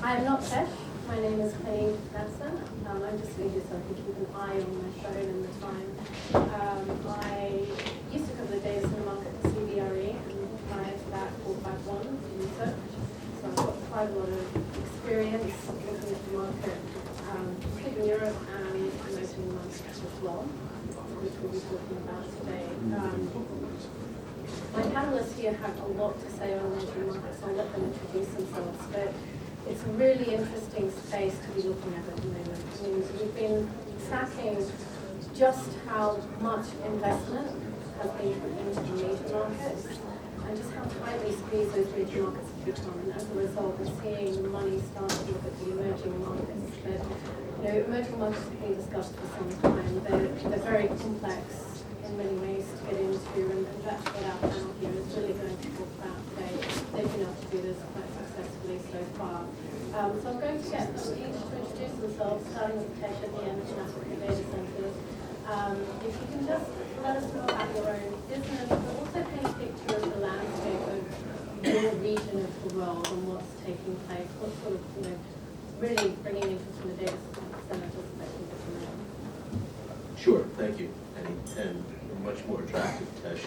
I'm not Tesh. My name is Penny Benson. I'm just doing this so I can keep an eye on my phone and the time. I used to cover the data center market for CBRE, and prior to that, 451 research. So I've got quite a lot of experience looking at the market, particularly in Europe and emerging markets as well, which we'll be talking about today. My panelists here have a lot to say on emerging markets, so I'll let them introduce themselves. But it's a really interesting space to be looking at the moment. I mean, we've been tracking just how much investment has been put into the major markets and just how tightly squeezed those major markets have become. And as a result, we're seeing the money start to look at the emerging markets. But, emerging markets have been discussed for some time. They're very complex in many ways to get into, and that's what our panel here is really going to talk about today. They've been able to do this quite successfully so far. So I'm going to get them each to introduce themselves, starting with Tesh at the end from Africa Data Centers. If you can just let us know about your own business, but also paint a picture of the landscape of your region of the world and what's taking place, what's sort of, really bringing interest from the data center perspective at the moment. Sure, thank you, Penny, and much more attractive Tesh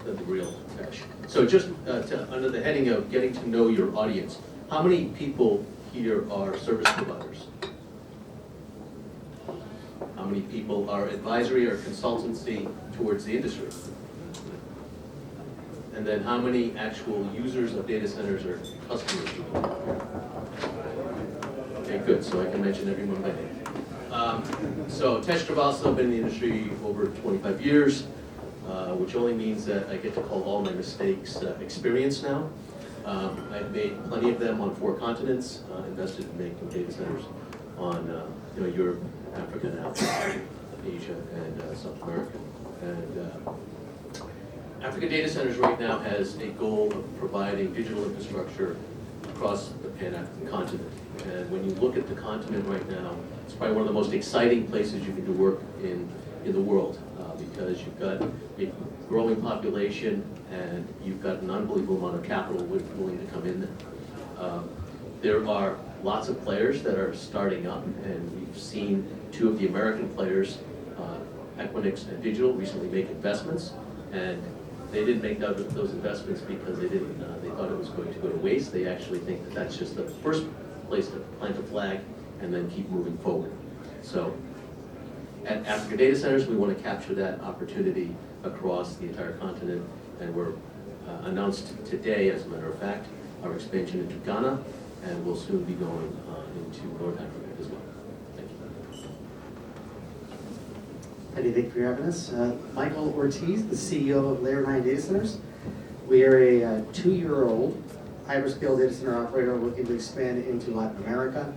than the real Tesh. So just under the heading of getting to know your audience, how many people here are service providers? How many people are advisory or consultancy towards the industry? And then how many actual users of data centers or customers? Okay, good, so I can mention everyone by name. So Tesh Travasa, I've been in the industry over 25 years, which only means that I get to call all my mistakes experience now. I've made plenty of them on 4 continents, invested in making data centers on Europe, Africa now, Asia, and South America. And Africa Data Centers right now has a goal of providing digital infrastructure across the Pan-African continent. And when you look at the continent right now, it's probably one of the most exciting places you can do work in the world, because you've got a growing population and you've got an unbelievable amount of capital willing to come in there. There are lots of players that are starting up, and we've seen 2 of the American players, Equinix and Digital, recently make investments, and they didn't make those investments because they thought it was going to go to waste. They actually think that that's just the first place to plant a flag and then keep moving forward. So at Africa Data Centers, we want to capture that opportunity across the entire continent, and we're announced today, as a matter of fact, our expansion into Ghana, and we'll soon be going into North Africa as well. Thank you. Penny, thank you for having us. Michael Ortiz, the CEO of Layer 9 Data Centers. We are a 2-year-old hyperscale data center operator looking to expand into Latin America.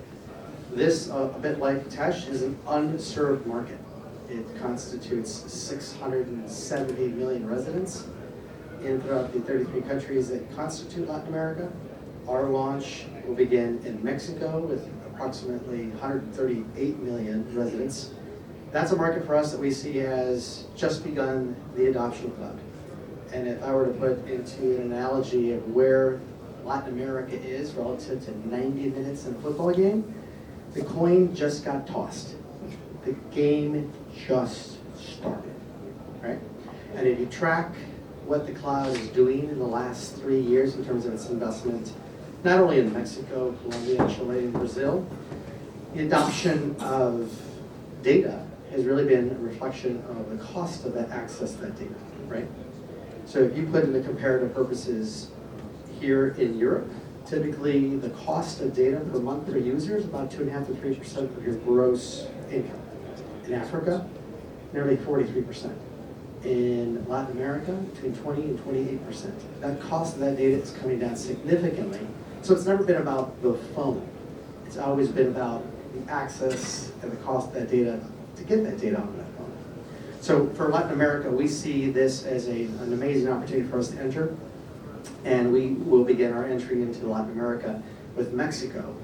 This, a bit like Tesh, is an unserved market. It constitutes 670 million residents throughout the 33 countries that constitute Latin America. Our launch will begin in Mexico with approximately 138 million residents. That's a market for us that we see has just begun the adoption of cloud. And if I were to put into an analogy of where Latin America is relative to 90 minutes in a football game, the coin just got tossed. The game just started, right? And if you track what the cloud is doing in the last 3 years in terms of its investment, not only in Mexico, Colombia, Chile, and Brazil, the adoption of data has really been a reflection of the cost of that access to that data, right? So if you put into comparative purposes here in Europe, typically the cost of data per month per user is about 2.5 to 3% of your gross income. In Africa, nearly 43%. In Latin America, between 20 and 28%. That cost of that data is coming down significantly. So it's never been about the phone. It's always been about the access and the cost of that data to get that data on that phone. So for Latin America, we see this as an amazing opportunity for us to enter. And we will begin our entry into Latin America with Mexico,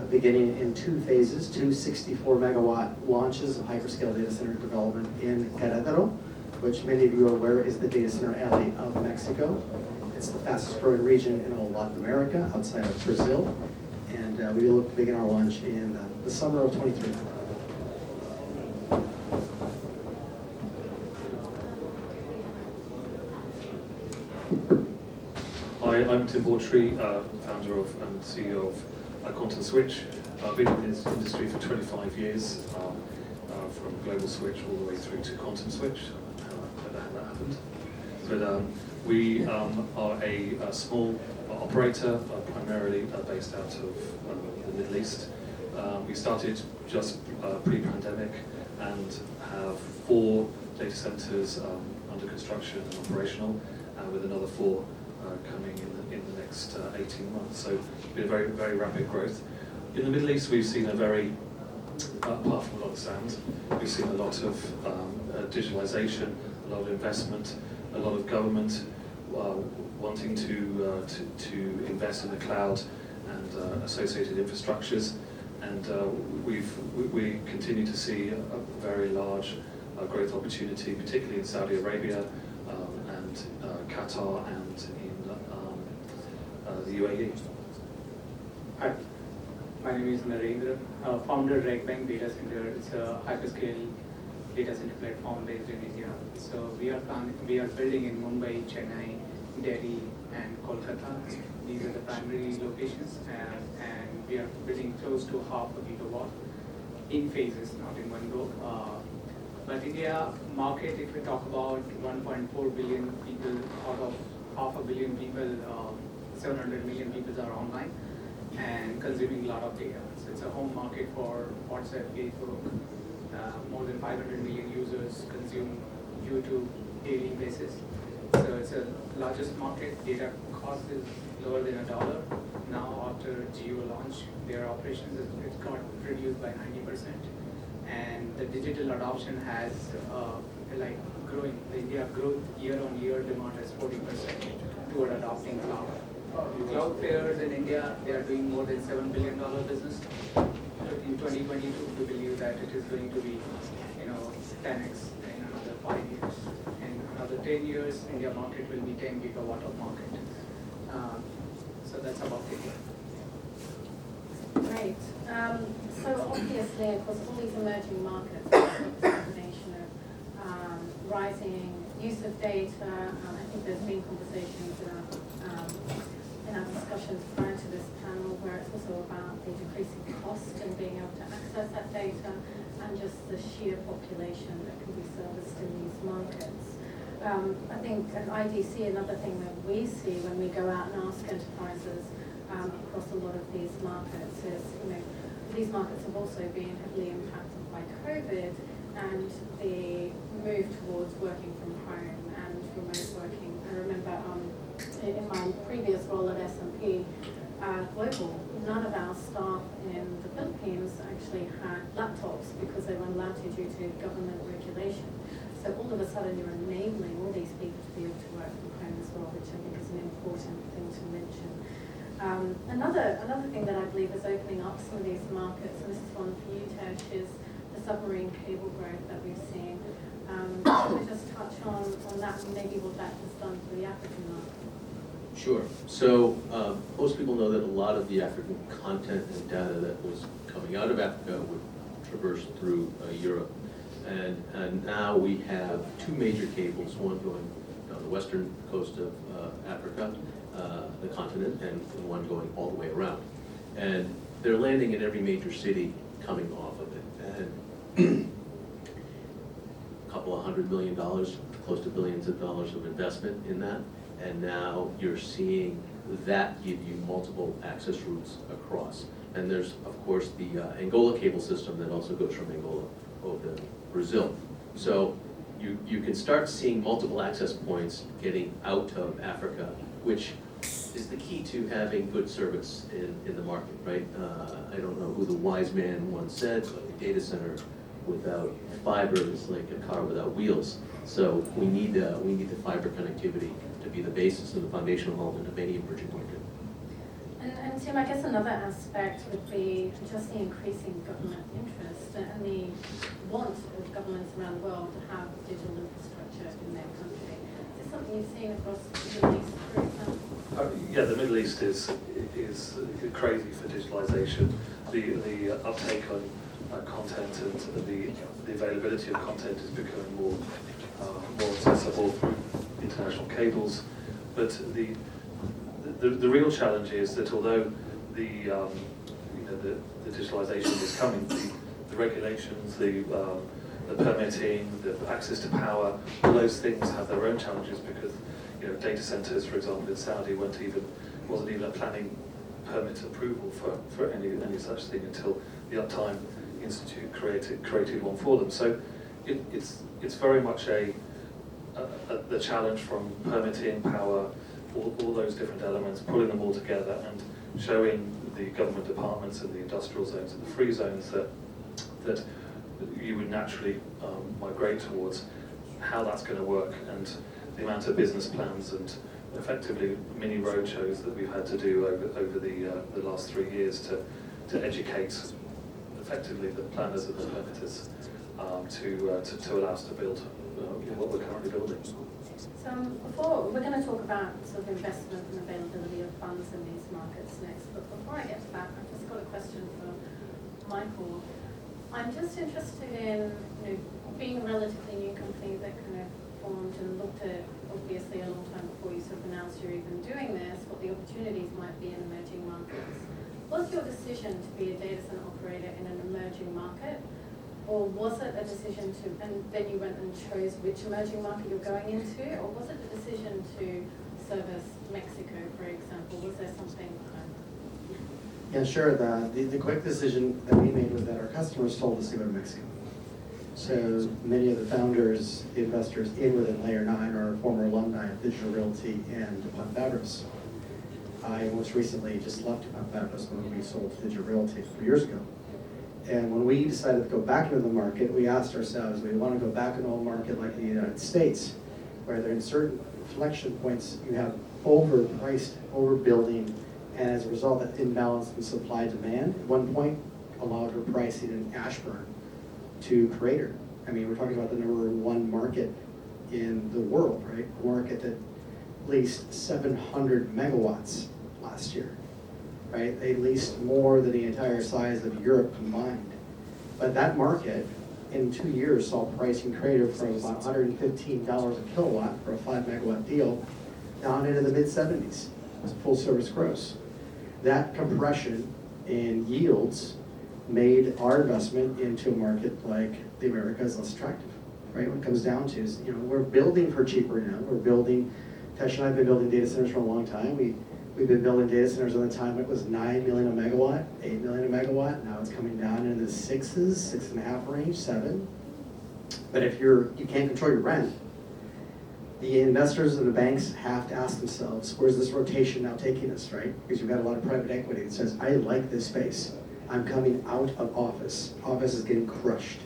beginning in 2 phases, 2 64 megawatt launches of hyperscale data center development in Querétaro, which many of you are aware is the data center alley of Mexico. It's the fastest growing region in all Latin America, outside of Brazil. And we look to begin our launch in the summer of 23. Hi, I'm Tim Baucher, founder of and CEO of Content Switch. I've been in this industry for 25 years, from Global Switch all the way through to Content Switch. I don't know how that happened. But we are a small operator, primarily based out of the Middle East. We started just pre-pandemic and have 4 data centers under construction and operational, with another 4 coming in the next 18 months. So it's been a very, very rapid growth. In the Middle East, we've seen a very, apart from a lot of sound, we've seen a lot of digitalization, a lot of investment, a lot of government wanting to invest in the cloud and associated infrastructures. And we continue to see a very large growth opportunity, particularly in Saudi Arabia and Qatar and in the UAE. Hi, my name is Narendra, founder of RegBank Data Center. It's a hyperscale data center platform based in India. So we are building in Mumbai, Chennai, Delhi, and Kolkata. These are the primary locations, and we are building close to 0.5 gigawatt in phases, not in one go. But India market, if we talk about 1.4 billion people, out of 500 million people, 700 million people are online and consuming a lot of data. So it's a home market for WhatsApp, Facebook. More than 500 million users consume YouTube daily basis. So it's a largest market. Data cost is lower than $1. Now after Jio launch, their operations it got reduced by 90%. And the digital adoption has growing. The India growth year-on-year demand is 40% toward adopting cloud. Cloud players in India, they are doing more than $7 billion business. In 2022, we believe that it is going to be, 10x in another 5 years. In another 10 years, India market will be 10 gigawatt of market. So that's about India. Great. So obviously, of course, all these emerging markets, it's a combination of rising use of data. I think there's been conversations in our discussions prior to this panel where it's also about the decreasing cost and being able to access that data and just the sheer population that can be serviced in these markets. I think at IDC, another thing that we see when we go out and ask enterprises across a lot of these markets is, these markets have also been heavily impacted by COVID and the move towards working from home and remote working. I remember in my previous role at S&P Global, none of our staff in the Philippines actually had laptops because they weren't allowed to due to government regulation. So all of a sudden you're enabling all these people to be able to work from home as well, which I think is an important thing to mention. Another thing that I believe is opening up some of these markets, and this is one for you, Tesh, is the submarine cable growth that we've seen. Can we just touch on that and maybe what that has done for the African market? Sure. So most people know that a lot of the African content and data that was coming out of Africa would traverse through Europe. And now we have 2 major cables, one going down the western coast of Africa, the continent, and one going all the way around. And they're landing in every major city coming off of it. And a couple of $100 million, close to billions of dollars of investment in that. And now you're seeing that give you multiple access routes across. And there's, of course, the Angola cable system that also goes from Angola over to Brazil. So you can start seeing multiple access points getting out of Africa, which is the key to having good service in the market, right? I don't know who the wise man once said, but the data center without fiber is like a car without wheels. So we need the fiber connectivity to be the basis and the foundational element of any emerging market. And Tim, I guess another aspect would be just the increasing government interest and the want of governments around the world to have digital infrastructure in their country. Is this something you've seen across the Middle East, for example? Yeah, the Middle East is crazy for digitalization. The uptake on content and the availability of content is becoming more accessible through international cables. But the real challenge is that although the digitalization is coming, the regulations, the permitting, the access to power, all those things have their own challenges because data centers, for example, in Saudi wasn't even a planning permit approval for any such thing until the Uptime Institute created one for them. So it's very much the challenge from permitting, power, all those different elements, pulling them all together and showing the government departments and the industrial zones and the free zones that you would naturally migrate towards, how that's going to work, and the amount of business plans and effectively mini roadshows that we've had to do over the last 3 years to educate effectively the planners and the permitters to allow us to build what we're currently building. So before, we're going to talk about sort of investment and availability of funds in these markets next, but before I get to that, I've just got a question for Michael. I'm just interested in, being a relatively new company that kind of formed and looked at, obviously a long time before you sort of announced you're even doing this, what the opportunities might be in emerging markets. Was your decision to be a data center operator in an emerging market? Or was it a decision to, and then you went and chose which emerging market you're going into? Or was it a decision to service Mexico, for example? Was there something behind that? Yeah, sure. The quick decision that we made was that our customers told us to go to Mexico. So many of the founders, the investors in within Layer 9 are former alumni of Digital Realty and Fabros. I most recently just left Fabros when we sold to Digital Realty 3 years ago. And when we decided to go back into the market, we asked ourselves, we want to go back into a market like the United States, where there are certain inflection points you have overpriced, overbuilding, and as a result, that imbalance in supply demand at one point allowed her pricing in Ashburn to crater. I mean, we're talking about the #1 market in the world, right? A market that leased 700 megawatts last year, right? They leased more than the entire size of Europe combined. But that market, in 2 years, saw pricing crater from about $115 a kilowatt for a 5 megawatt deal down into the mid-70s. It's full service gross. That compression in yields made our investment into a market like the Americas less attractive, right? What it comes down to is, we're building for cheaper now. We're building, Tesh and I have been building data centers for a long time. We've been building data centers on the time it was 9 million a megawatt, 8 million a megawatt. Now it's coming down into the 6s, 6.5 range, 7. But if you can't control your rent, the investors and the banks have to ask themselves, where's this rotation now taking us, right? Because you've got a lot of private equity that says, I like this space. I'm coming out of office. Office is getting crushed.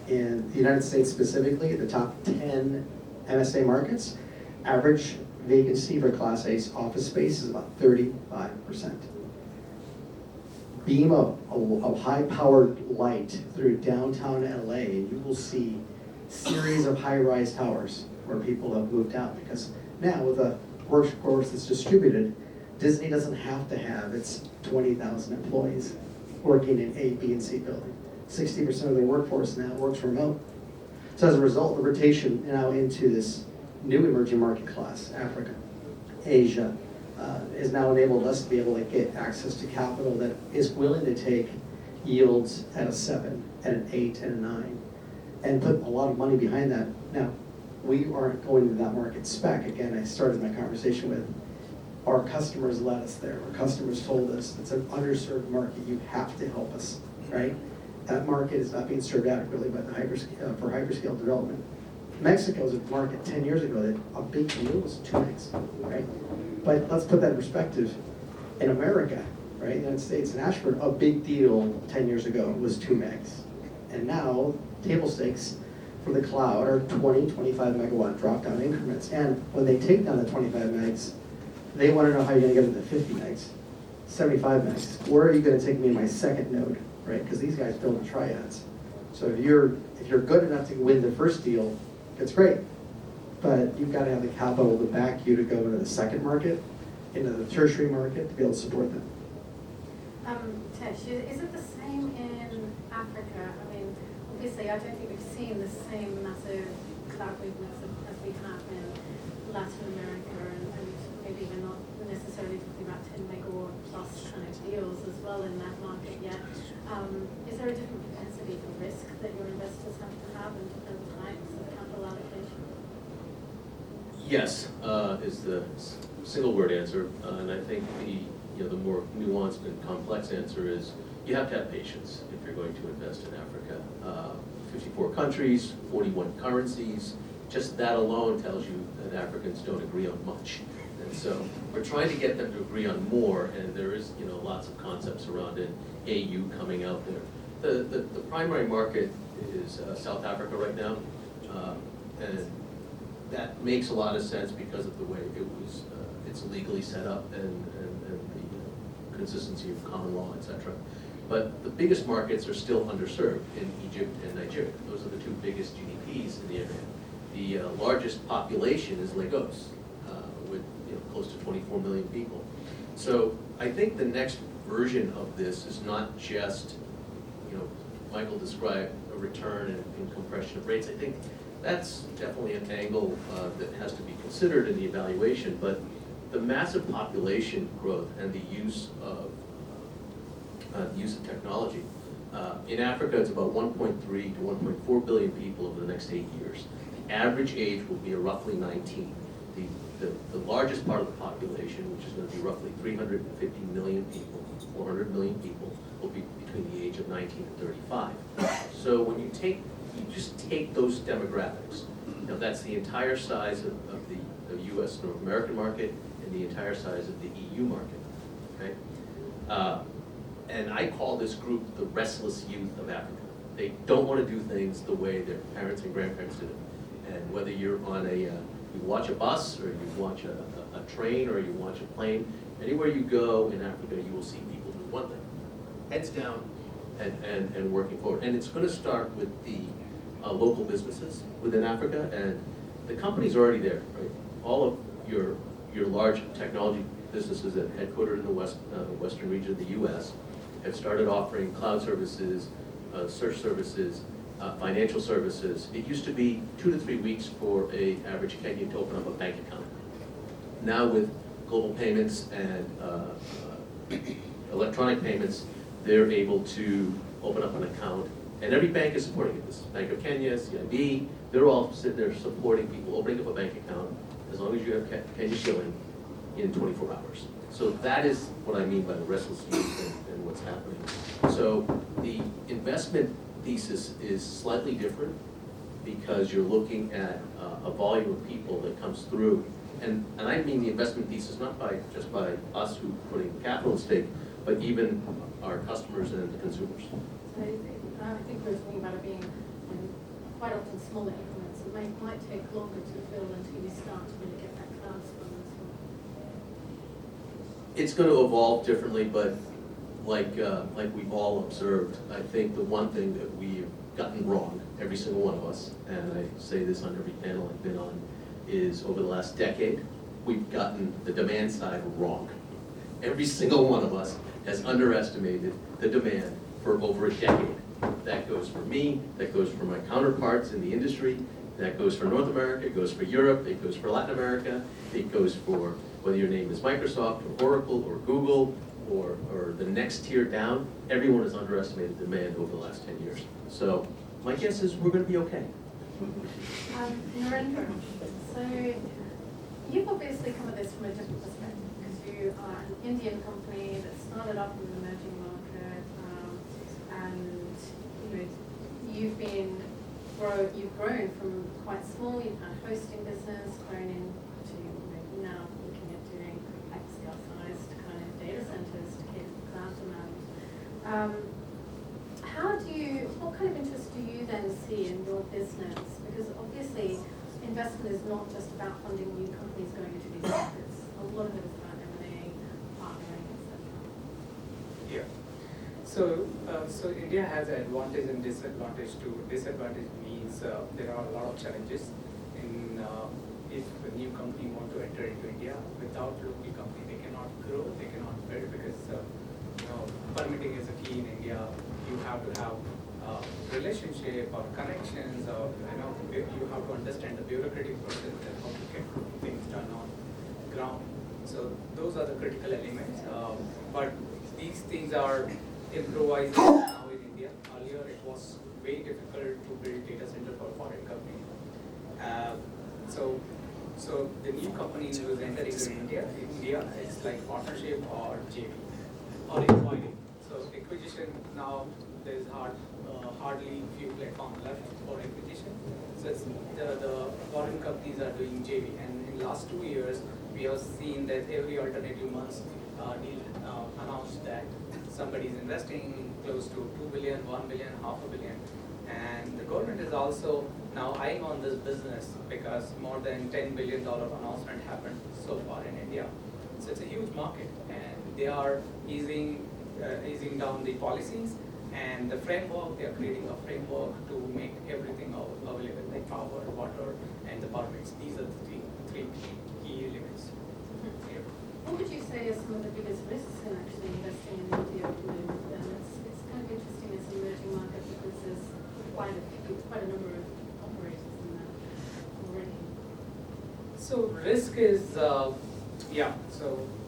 In the United States specifically, the top 10 MSA markets, average vacancy for Class A office space is about 35%. Beam of high-powered light through downtown LA, and you will see series of high-rise towers where people have moved out, because now with a workforce that's distributed, Disney doesn't have to have its 20,000 employees working in A, B, and C building. 60% of their workforce now works remote. So as a result, the rotation now into this new emerging market class, Africa, Asia, has now enabled us to be able to get access to capital that is willing to take yields at a 7, at an 8, and a 9, and put a lot of money behind that. Now, we aren't going to that market spec. Again, I started my conversation with our customers led us there. Our customers told us it's an underserved market. You have to help us, right? That market is not being served adequately by the for hyperscale development. Mexico was a market 10 years ago that a big deal was 2 megs, right? But let's put that in perspective. In America, right, the United States and Ashburn, a big deal 10 years ago was 2 megs. And now, table stakes for the cloud are 20, 25 megawatt drop down increments. And when they take down the 25 megs, they want to know how you're going to get it to 50 megs, 75 megs. Where are you going to take me in my second node, right? Because these guys build in triads. So if you're good enough to win the first deal, it's great. But you've got to have the capital to back you to go into the second market. into the tertiary market to be able to support them. Tesh, is it the same in Africa? I mean, obviously, I don't think we've seen the same massive cloud movements as we have in Latin America, and maybe we're not necessarily talking about 10 megawatt plus kind of deals as well in that market yet. Is there a different propensity for risk that your investors have to have and different types of capital allocation? Yes, is the single word answer, and I think the more nuanced and complex answer is you have to have patience if you're going to invest in Africa. 54 countries, 41 currencies, just that alone tells you that Africans don't agree on much. And so we're trying to get them to agree on more, and there is lots of concepts around an AU coming out there. The primary market is South Africa right now, and that makes a lot of sense because of the way it's legally set up and the consistency of common law, etc. But the biggest markets are still underserved in Egypt and Nigeria. Those are the two biggest GDPs in the area. The largest population is Lagos, with close to 24 million people. So I think the next version of this is not just, Michael described a return and compression of rates. I think that's definitely an angle that has to be considered in the evaluation, but the massive population growth and the use of technology. In Africa, it's about 1.3 to 1.4 billion people over the next 8 years. The average age will be roughly 19. The largest part of the population, which is going to be roughly 350 million people, 400 million people, will be between the age of 19 and 35. So when you just take those demographics, that's the entire size of the U.S. North American market and the entire size of the EU market, okay? And I call this group the restless youth of Africa. They don't want to do things the way their parents and grandparents did it. And whether you're on you watch a bus, or you watch a train, or you watch a plane, anywhere you go in Africa, you will see people do one thing: heads down and working forward. And it's going to start with the local businesses within Africa, and the company's already there, right? All of your large technology businesses that are headquartered in the western region of the U.S. have started offering cloud services, search services, financial services. It used to be 2 to 3 weeks for an average Kenyan to open up a bank account. Now with global payments and electronic payments, they're able to open up an account, and every bank is supporting it. This is Bank of Kenya, CIB, they're all sitting there supporting people opening up a bank account as long as you have Kenya shilling in 24 hours. So that is what I mean by the restless youth and what's happening. So the investment thesis is slightly different because you're looking at a volume of people that comes through. And I mean the investment thesis not just by us who putting capital at stake, but even our customers and the consumers. So I think we're talking about it being quite often smaller increments. It might take longer to build until you start to really get that cloud spend as well. It's going to evolve differently, but like we've all observed, I think the one thing that we've gotten wrong, every single one of us, and I say this on every panel I've been on, is over the last decade, we've gotten the demand side wrong. Every single one of us has underestimated the demand for over a decade. That goes for me, that goes for my counterparts in the industry, that goes for North America, it goes for Europe, it goes for Latin America, it goes for whether your name is Microsoft or Oracle or Google or the next tier down. Everyone has underestimated demand over the last 10 years. So my guess is we're going to be okay. Narendra, so you've obviously come at this from a different perspective because you are an Indian company that started up in an emerging market, and you've grown from quite small. You've had hosting business, grown into now looking at doing hyperscale-sized kind of data centers to cater for cloud demand. What kind of interest do you then see in your business? Because obviously, investment is not just about funding new companies going into these markets. A lot of it is about M&A, partnering, etc. Yeah. So India has an advantage and disadvantage too. Disadvantage means there are a lot of challenges in if a new company want to enter into India, without local company, they cannot grow, they cannot build, because permitting is a key in India. You have to have relationship or connections, or you have to understand the bureaucratic process and how to get things done on ground. So those are the critical elements. But these things are improvised now in India. Earlier it was very difficult to build data center for foreign companies. So the new companies who is entering in India, it's like partnership or JV or acquiring. So acquisition now there's hardly few platforms left for acquisition. So it's the foreign companies are doing JV, and in last 2 years we have seen that every alternative month deal announced that somebody is investing close to 2 billion, 1 billion, half a billion. And the government is also now eyeing on this business because more than $10 billion announcement happened so far in India. So it's a huge market, and they are easing down the policies and the framework. They are creating a framework to make everything available, like power, water, and the permits. These are the three key elements. Yeah. What would you say are some of the biggest risks in actually investing in India at the moment? And it's kind of interesting as an emerging market because there's quite a number of operators in that already. So risk is, so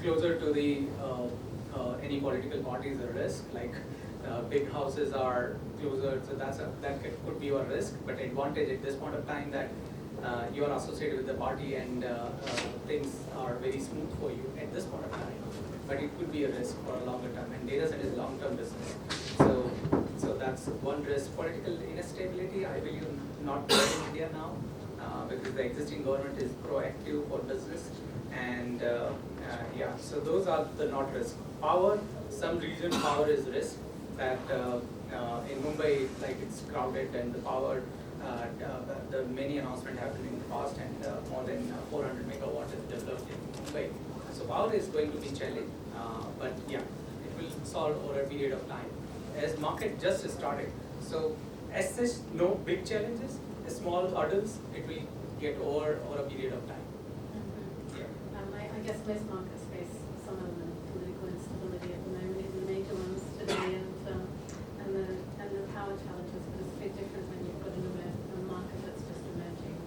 closer to the any political party is a risk, like big houses are closer, so that could be a risk, but advantage at this point of time that you are associated with the party and things are very smooth for you at this point of time. But it could be a risk for a longer term, and data center is long-term business. So that's one risk. Political instability, I believe not there in India now, because the existing government is proactive for business, and so those are the not risk. Power, some region power is risk, that in Mumbai, like it's crowded and the power, the many announcements happened in the past, and more than 400 megawatt is developed in Mumbai. So power is going to be challenged, but it will solve over a period of time. As market just started, so as such, no big challenges, small hurdles, it will get over a period of time. I guess most markets face some element of political instability at the moment, even the major ones today, and the power challenges, but it's a bit different when you've got a market that's just emerging.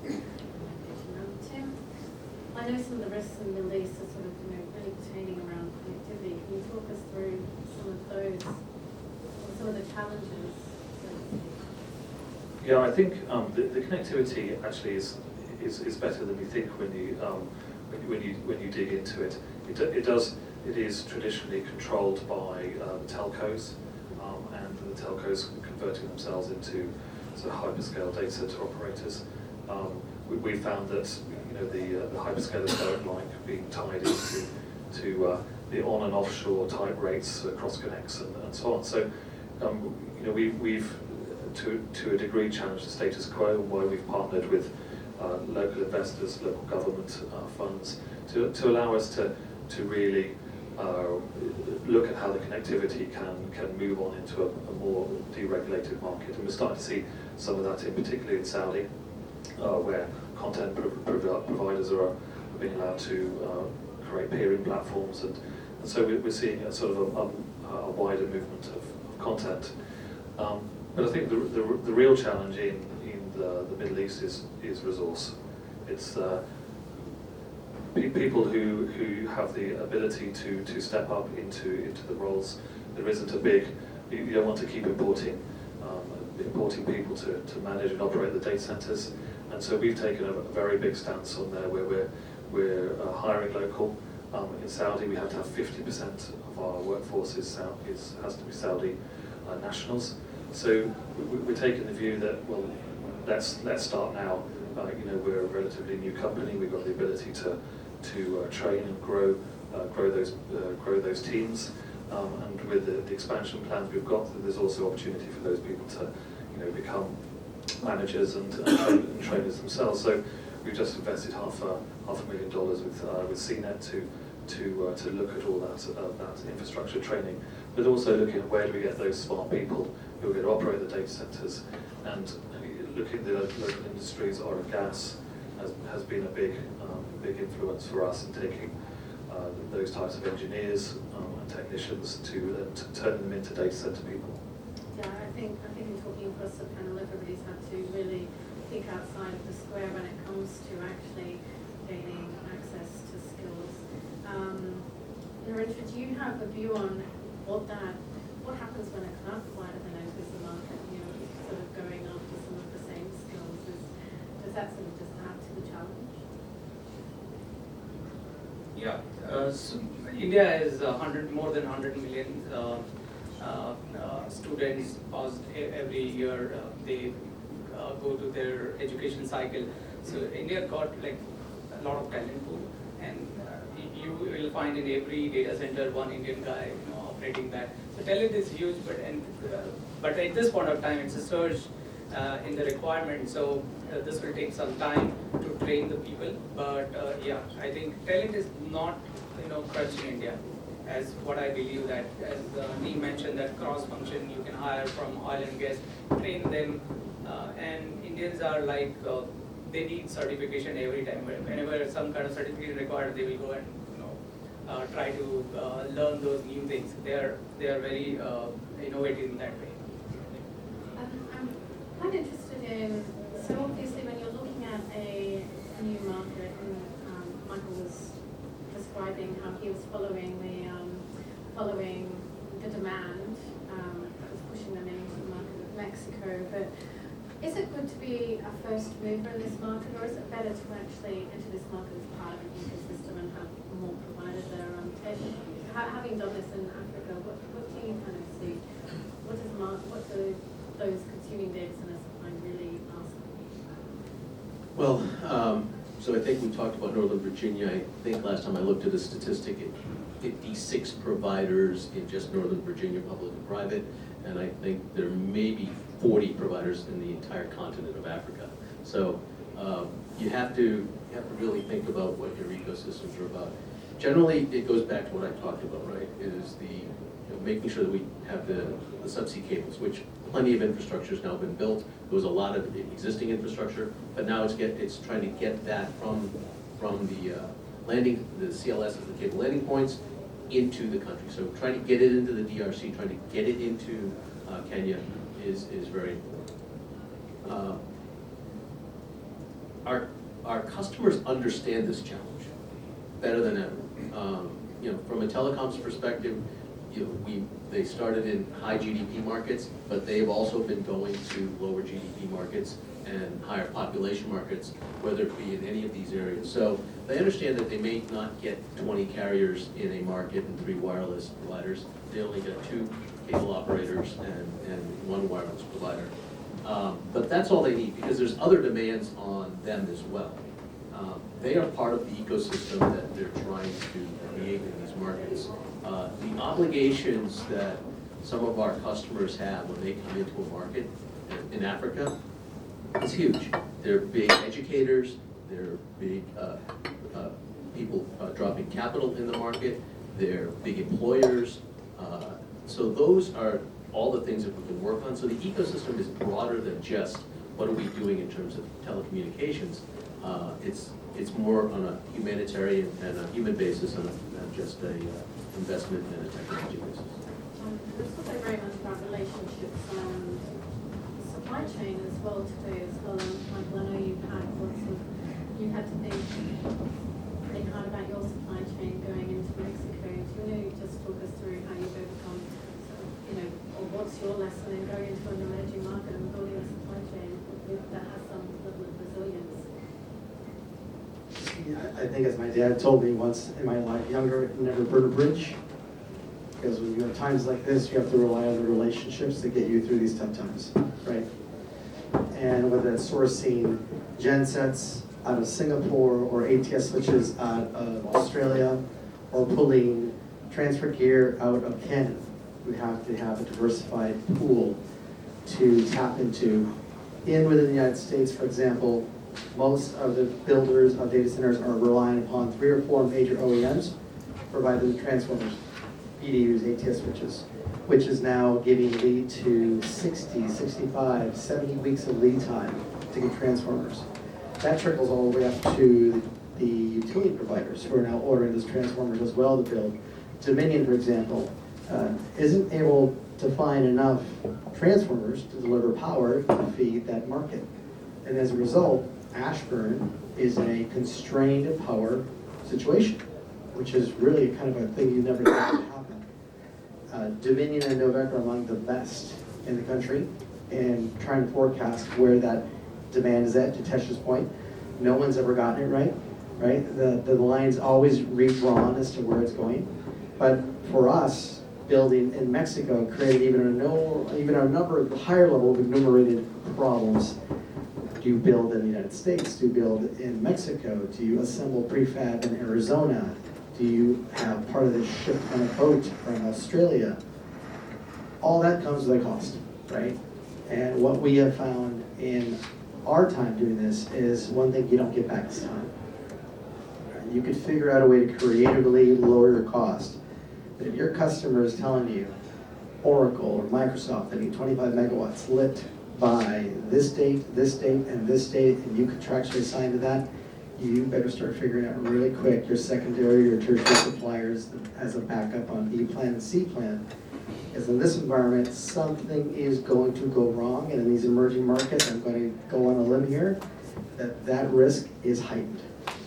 Tim, I know some of the risks in the Middle East are sort of really pertaining around connectivity. Can you talk us through some of those, some of the challenges? Yeah, I think the connectivity actually is better than we think when you dig into it. It is traditionally controlled by the telcos, and the telcos converting themselves into sort of hyperscale data center operators. We found that the hyperscalers don't like being tied into the on and offshore type rates, cross connects, and so on. So we've to a degree challenged the status quo, and why we've partnered with local investors, local government funds, to allow us to really look at how the connectivity can move on into a more deregulated market. And we're starting to see some of that, particularly in Saudi, where content providers are being allowed to create peering platforms, and so we're seeing a sort of a wider movement of content. But I think the real challenge in the Middle East is resource. It's people who have the ability to step up into the roles. There isn't a big, you don't want to keep importing people to manage and operate the data centers, and so we've taken a very big stance on there, where we're hiring local. In Saudi, we have to have 50% of our workforce has to be Saudi nationals. So we're taking the view that, well, let's start now. We're a relatively new company. We've got the ability to train and grow those teams, and with the expansion plans we've got, there's also opportunity for those people to become managers and trainers themselves. So we've just invested $500,000 with CNET to look at all that infrastructure training, but also looking at where do we get those smart people who are going to operate the data centers, and looking at the local industries, oil and gas, has been a big influence for us in taking those types of engineers and technicians to turn them into data center people. Yeah, I think in talking across the panel, everybody's had to really think outside of the square when it comes to actually gaining access to skills. Narendra, do you have a view on what happens when a cloud provider then enters the market, sort of going after some of the same skills? Does that sort of just add to the challenge? Yeah, so India is more than 100 million students passed every year. They go to their education cycle. So India got like a lot of talent pool, and you will find in every data center one Indian guy operating that. So talent is huge, but at this point of time, it's a surge in the requirement. So this will take some time to train the people. But yeah, I think talent is not crutch in India, as what I believe that, as Neem mentioned, that cross function you can hire from oil and gas, train them, and Indians are like they need certification every time. Whenever some kind of certificate required, they will go and try to learn those new things. They are very innovative in that way. I'm quite interested in, so obviously when you're looking at a new market, and Michael was describing how he was following the demand that was pushing them into the market of Mexico, but is it good to be a first mover in this market, or is it better to actually enter this market as part of an ecosystem and have more providers that are on the table? Having done this in Africa, what do you kind of see? What do those consuming data centers really ask for? Well, so I think we talked about Northern Virginia. I think last time I looked at a statistic, 56 providers in just Northern Virginia, public and private, and I think there may be 40 providers in the entire continent of Africa. So you have to really think about what your ecosystems are about. Generally, it goes back to what I talked about, right? It is making sure that we have the subsea cables, which plenty of infrastructure has now been built. There was a lot of existing infrastructure, but now it's trying to get that from the the CLS, the cable landing points, into the country. So trying to get it into the DRC, trying to get it into Kenya is very important. Our customers understand this challenge better than ever. From a telecoms perspective, they started in high GDP markets, but they've also been going to lower GDP markets and higher population markets, whether it be in any of these areas. So they understand that they may not get 20 carriers in a market and 3 wireless providers. They only get 2 cable operators and 1 wireless provider. But that's all they need, because there's other demands on them as well. They are part of the ecosystem that they're trying to create in these markets. The obligations that some of our customers have when they come into a market in Africa is huge. They're big educators, they're big people dropping capital in the market, they're big employers. So those are all the things that we can work on. So the ecosystem is broader than just what are we doing in terms of telecommunications. It's more on a humanitarian and a human basis, and not just a investment and a technology basis. Let's talk very much about relationships and supply chain as well today as well. And Michael, I know you had to think pretty hard about your supply chain going into Mexico. Do you just talk us through how you've overcome, or what's your lesson in going into an emerging market and building a supply chain that has some level of resilience? I think, as my dad told me once in my life, younger, never burn a bridge. Because when you have times like this, you have to rely on the relationships to get you through these tough times, right? And whether that's sourcing gen sets out of Singapore or ATS switches out of Australia, or pulling transfer gear out of Canada, we have to have a diversified pool to tap into. Within the United States, for example, most of the builders of data centers are relying upon 3 or 4 major OEMs providing the transformers, PDUs, ATS switches, which is now giving lead to 60, 65, 70 weeks of lead time to get transformers. That trickles all the way up to the utility providers who are now ordering those transformers as well to build. Dominion, for example, isn't able to find enough transformers to deliver power to feed that market. And as a result, Ashburn is in a constrained power situation, which is really kind of a thing you never thought would happen. Dominion and Novec are among the best in the country in trying to forecast where that demand is at, to Tesh's point. No one's ever gotten it right? The line's always redrawn as to where it's going. But for us, building in Mexico created even a number of higher level of enumerated problems. Do you build in the United States? Do you build in Mexico? Do you assemble prefab in Arizona? Do you have part of this shipped on a boat from Australia? All that comes with a cost, right? And what we have found in our time doing this is one thing you don't get back is time. You could figure out a way to creatively lower your cost. But if your customer is telling you, Oracle or Microsoft, they need 25 megawatts lit by this date, and this date, and you contractually sign to that, you better start figuring out really quick your secondary or tertiary suppliers as a backup on B plan and C plan. Because in this environment, something is going to go wrong, and in these emerging markets, I'm going to go on a limb here, that risk is heightened,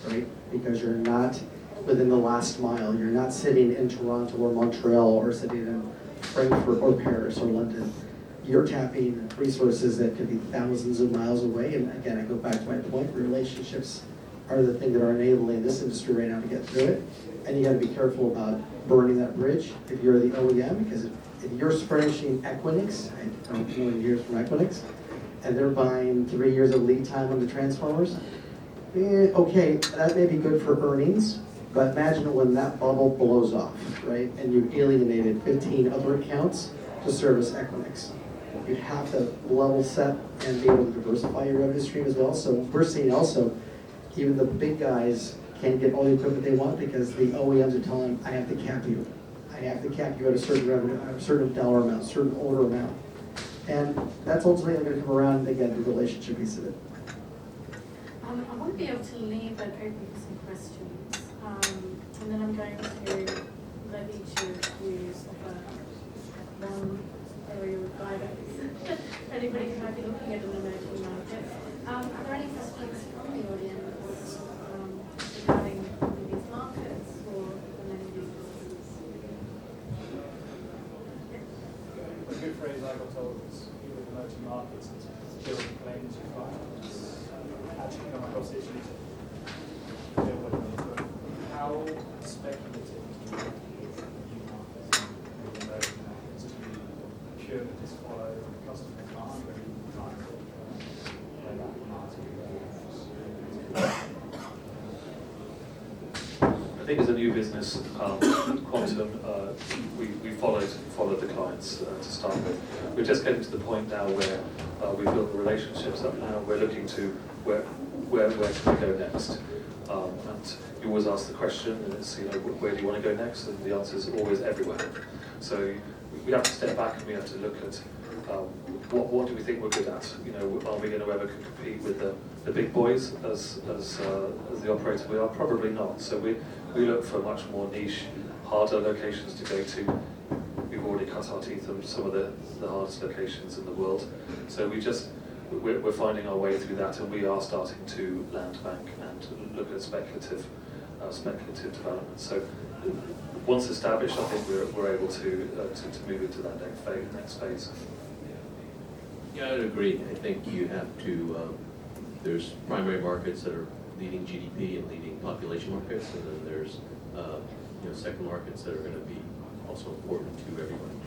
right? Because you're not within the last mile. You're not sitting in Toronto or Montreal or sitting in Frankfurt or Paris or London. You're tapping resources that could be thousands of miles away. And again, I go back to my point, relationships are the thing that are enabling this industry right now to get through it. And you gotta be careful about burning that bridge if you're the OEM, because if you're furnishing Equinix, I don't know any years from Equinix, and they're buying 3 years of lead time on the transformers, okay, that may be good for earnings, but imagine when that bubble blows off, right? And you've alienated 15 other accounts to service Equinix. You have to level set and be able to diversify your revenue stream as well. So we're seeing also, even the big guys can't get all the equipment they want because the OEMs are telling them, I have to cap you. I have to cap you at a certain revenue, a certain dollar amount, a certain order amount. And that's ultimately going to come around, again, the relationship piece of it. I want to be able to leave it open for some questions. And then I'm going to let each of you offer one area of guidance. Anybody who might be looking at an emerging market. Are there any questions from the audience regarding these markets or any of these businesses? A good phrase I got told was, you with emerging markets, it's building planes you fly. Actually come across issues. How speculative do you think new markets and emerging markets to be pure that just follow customer demand, or you try and play that market? I think as a new business, Quantum, we followed the clients to start with. We're just getting to the point now where we've built the relationships up now. We're looking to where can we go next? And you always ask the question, and it's, where do you want to go next? And the answer is always everywhere. So we have to step back and we have to look at what do we think we're good at? Are we going to ever compete with the big boys as the operator we are? Probably not. So we look for much more niche, harder locations to go to. We've already cut our teeth on some of the hardest locations in the world. So we're finding our way through that, and we are starting to land bank and look at speculative development. So once established, I think we're able to move into that next phase. Yeah, I would agree. I think you have to, there's primary markets that are leading GDP and leading population markets, and then there's second markets that are going to be also important to everyone.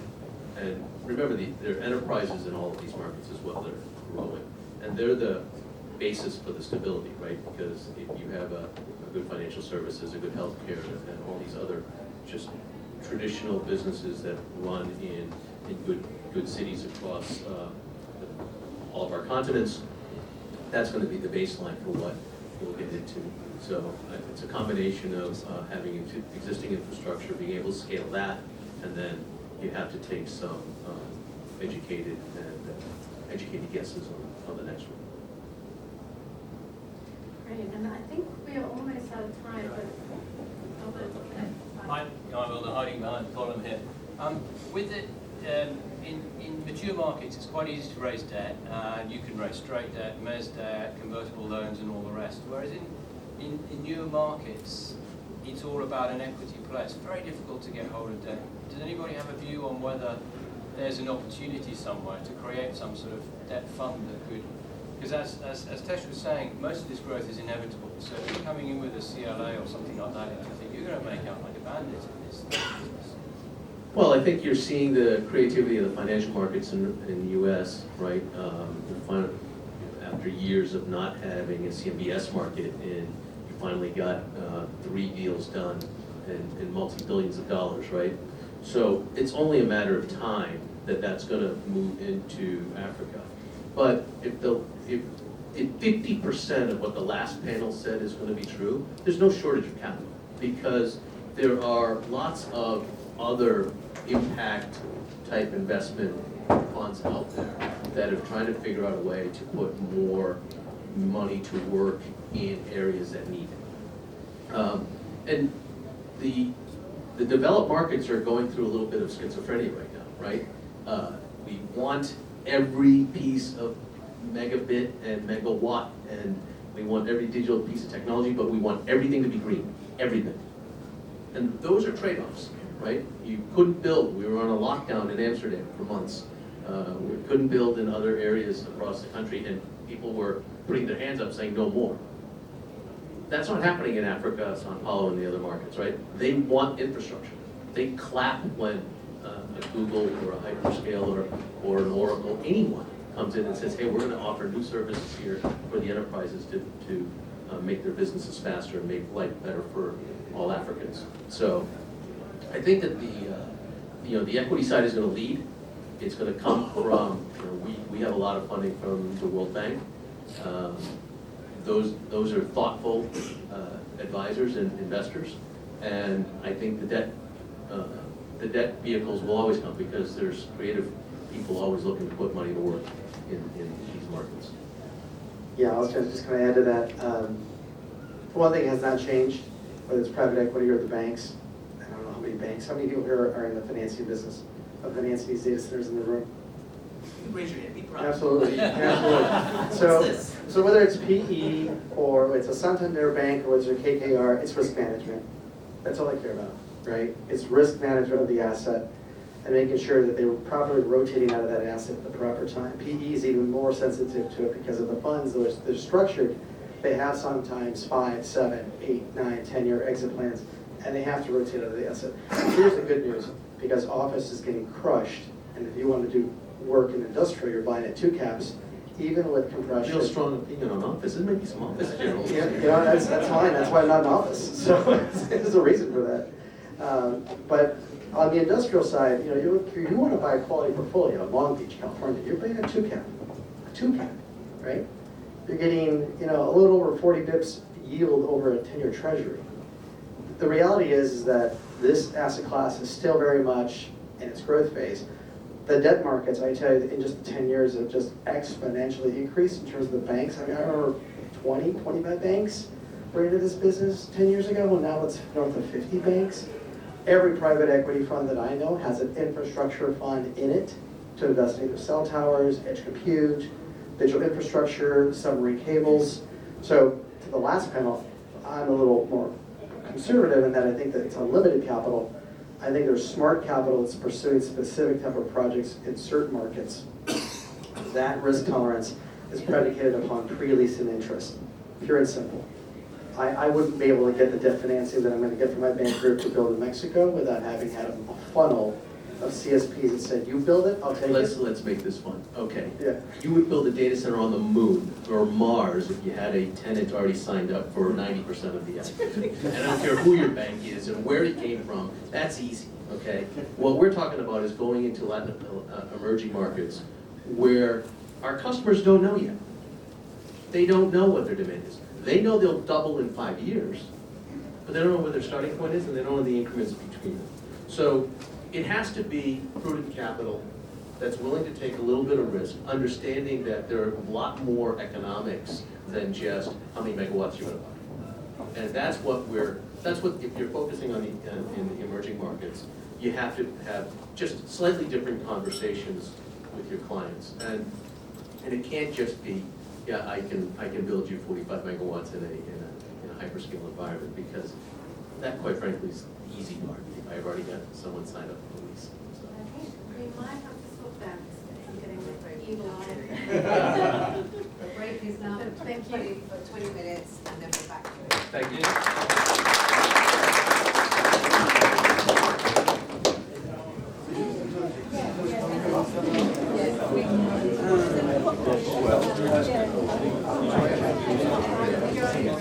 And remember, there are enterprises in all of these markets as well that are growing, and they're the basis for the stability, right? Because if you have a good financial services, a good healthcare, and all these other just traditional businesses that run in good cities across all of our continents, that's going to be the baseline for what we'll get into. So it's a combination of having existing infrastructure, being able to scale that, and then you have to take some educated guesses on the next one. Brilliant, and I think we are almost out of time, but Hi, I'm Will, hiding behind the column here. With it, in mature markets, it's quite easy to raise debt. You can raise straight debt, mezz debt, convertible loans, and all the rest. Whereas in newer markets, it's all about an equity play. It's very difficult to get hold of debt. Does anybody have a view on whether there's an opportunity somewhere to create some sort of debt fund that could? Because as Tesh was saying, most of this growth is inevitable. So if you're coming in with a CLA or something like that, I think you're going to make out like a bandit in this business. Well, I think you're seeing the creativity of the financial markets in the U.S., right? After years of not having a CMBS market, and you finally got 3 deals done in multi-billions of dollars, right? So it's only a matter of time that that's going to move into Africa. But if 50% of what the last panel said is going to be true, there's no shortage of capital, because there are lots of other impact type investment funds out there that are trying to figure out a way to put more money to work in areas that need it. And the developed markets are going through a little bit of schizophrenia right now, right? We want every piece of megabit and megawatt, and we want every digital piece of technology, but we want everything to be green, everything. And those are trade-offs, right? You couldn't build. We were on a lockdown in Amsterdam for months. We couldn't build in other areas across the country, and people were putting their hands up saying no more. That's not happening in Africa, Sao Paulo, and the other markets, right? They want infrastructure. They clap when a Google or a hyperscaler or an Oracle, anyone comes in and says, hey, we're going to offer new services here for the enterprises to make their businesses faster and make life better for all Africans. So I think that the equity side is going to lead. It's going to come from, we have a lot of funding from the World Bank. Those are thoughtful advisors and investors, and I think the debt vehicles will always come because there's creative people always looking to put money to work in these markets. Yeah, I was just going to add to that. One thing has not changed, whether it's private equity or the banks. I don't know how many banks, how many people here are in the financing business of financing these data centers in the room? Raise your hand, be proud. Absolutely, absolutely. So whether it's PE or it's a Santander Bank or it's a KKR, it's risk management. That's all I care about, right? It's risk management of the asset and making sure that they were properly rotating out of that asset at the proper time. PE is even more sensitive to it because of the funds they're structured. They have sometimes 5, 7, 8, 9, 10-year exit plans, and they have to rotate out of the asset. Here's the good news, because office is getting crushed, and if you want to do work in industrial, you're buying at 2 caps, even with compression. Real strong opinion on office. There may be some office generals. Yeah, that's fine. That's why I'm not in office. So there's a reason for that. But on the industrial side, you want to buy a quality portfolio in Long Beach, California. You're paying a 2 cap, right? You're getting a little over 40 bips yield over a 10-year treasury. The reality is that this asset class is still very much in its growth phase. The debt markets, I tell you, in just 10 years have just exponentially increased in terms of the banks. I mean, I remember 20, 25 banks were into this business 10 years ago, and now it's north of 50 banks. Every private equity fund that I know has an infrastructure fund in it to invest in either cell towers, edge compute, digital infrastructure, submarine cables. So to the last panel, I'm a little more conservative in that I think that it's unlimited capital. I think there's smart capital that's pursuing specific type of projects in certain markets. That risk tolerance is predicated upon pre-lease and interest, pure and simple. I wouldn't be able to get the debt financing that I'm going to get from my bank group to build in Mexico without having had a funnel of CSPs that said, you build it, I'll take it. Let's make this fun. Okay. Yeah. You would build a data center on the moon or Mars if you had a tenant already signed up for 90% of the asset. And I don't care who your bank is and where it came from, that's easy, okay? What we're talking about is going into Latin emerging markets where our customers don't know yet. They don't know what their demand is. They know they'll double in 5 years, but they don't know where their starting point is and they don't know the increments between them. So it has to be prudent capital that's willing to take a little bit of risk, understanding that there are a lot more economics than just how many megawatts you're gonna buy. And that's what if you're focusing on in the emerging markets, you have to have just slightly different conversations with your clients. And it can't just be, yeah, I can build you 45 megawatts in a hyperscale environment, because that, quite frankly, is the easy part. I've already got someone signed up for the lease. So. Okay, we might have to stop there, because I'm getting the evil eye. The break is now Thank you. for 20 minutes, and then we're back to it. Thank you.